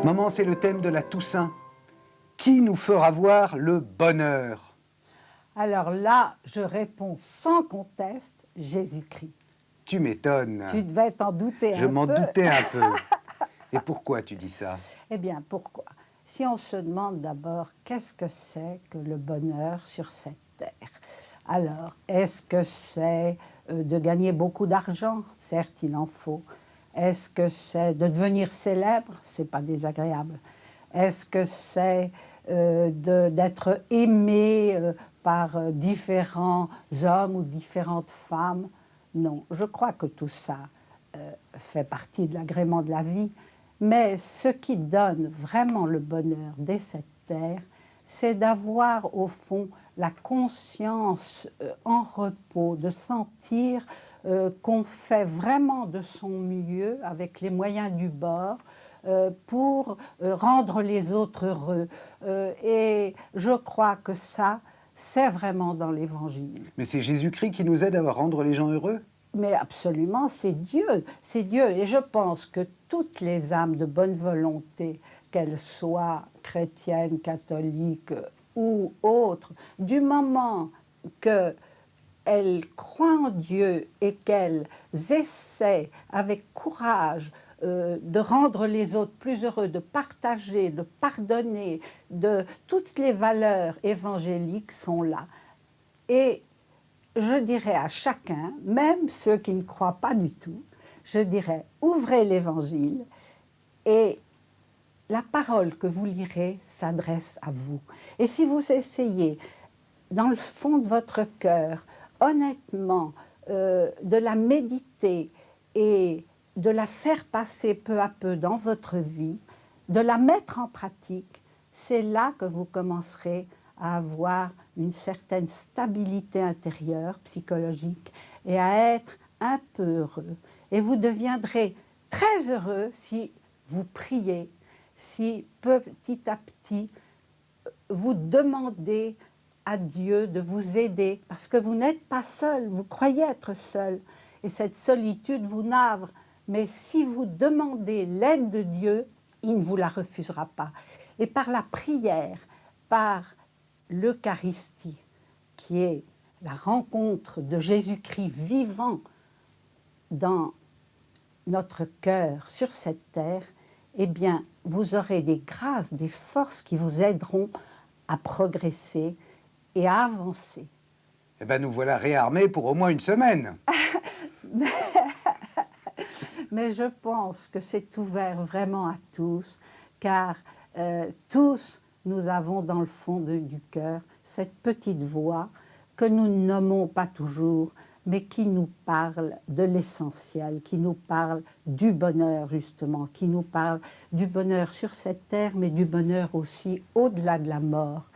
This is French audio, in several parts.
Maman, c'est le thème de la Toussaint. Qui nous fera voir le bonheur? Alors là, je réponds sans conteste, Jésus-Christ. Tu m'étonnes. Tu devais t'en douter Je un m'en peu. doutais un peu. Et pourquoi tu dis ça? Eh bien, pourquoi? Si on se demande d'abord qu'est-ce que c'est que le bonheur sur cette terre? Alors, est-ce que c'est de gagner beaucoup d'argent? Certes, il en faut. Est-ce que c'est de devenir célèbre? C'est pas désagréable. Est-ce que c'est d'être aimé par différents hommes ou différentes femmes? Non, je crois que tout ça fait partie de l'agrément de la vie. Mais ce qui donne vraiment le bonheur dès cette terre, c'est d'avoir au fond la conscience en repos, de sentir qu'on fait vraiment de son mieux avec les moyens du bord pour rendre les autres heureux. Et je crois que ça, c'est vraiment dans l'Évangile. Mais c'est Jésus-Christ qui nous aide à rendre les gens heureux? Mais absolument, c'est Dieu, c'est Dieu. Et je pense que toutes les âmes de bonne volonté, qu'elles soient chrétiennes, catholiques ou autres, du moment qu'elles croient en Dieu et qu'elles essaient avec courage de rendre les autres plus heureux, de partager, de pardonner, toutes les valeurs évangéliques sont là. Et je dirais à chacun, même ceux qui ne croient pas du tout, je dirais, ouvrez l'Évangile et la parole que vous lirez s'adresse à vous. Et si vous essayez, dans le fond de votre cœur, honnêtement, de la méditer et de la faire passer peu à peu dans votre vie, de la mettre en pratique, c'est là que vous commencerez à avoir une certaine stabilité intérieure, psychologique, et à être un peu heureux. Et vous deviendrez très heureux si vous priez, si petit à petit vous demandez à Dieu de vous aider, parce que vous n'êtes pas seul, vous croyez être seul, et cette solitude vous navre. Mais si vous demandez l'aide de Dieu, il ne vous la refusera pas. Et par la prière, par l'Eucharistie, qui est la rencontre de Jésus-Christ vivant dans notre cœur sur cette terre, eh bien, vous aurez des grâces, des forces qui vous aideront à progresser et à avancer. Eh bien, nous voilà réarmés pour au moins une semaine. Mais je pense que c'est ouvert vraiment à tous, car tous, nous avons dans le fond du cœur cette petite voix que nous ne nommons pas toujours, mais qui nous parle de l'essentiel, qui nous parle du bonheur justement, qui nous parle du bonheur sur cette terre, mais du bonheur aussi au-delà de la mort,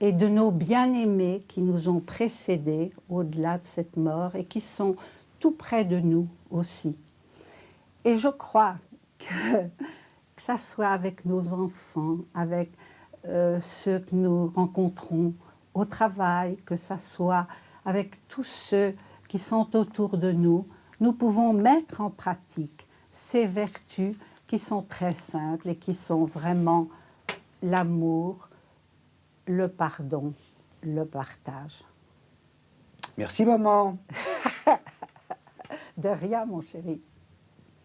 et de nos bien-aimés qui nous ont précédés au-delà de cette mort et qui sont tout près de nous aussi. Et je crois que ça soit avec nos enfants, avec ceux que nous rencontrons au travail, que ça soit avec tous ceux qui sont autour de nous, nous pouvons mettre en pratique ces vertus qui sont très simples et qui sont vraiment l'amour, le pardon, le partage. Merci, maman. De rien, mon chéri.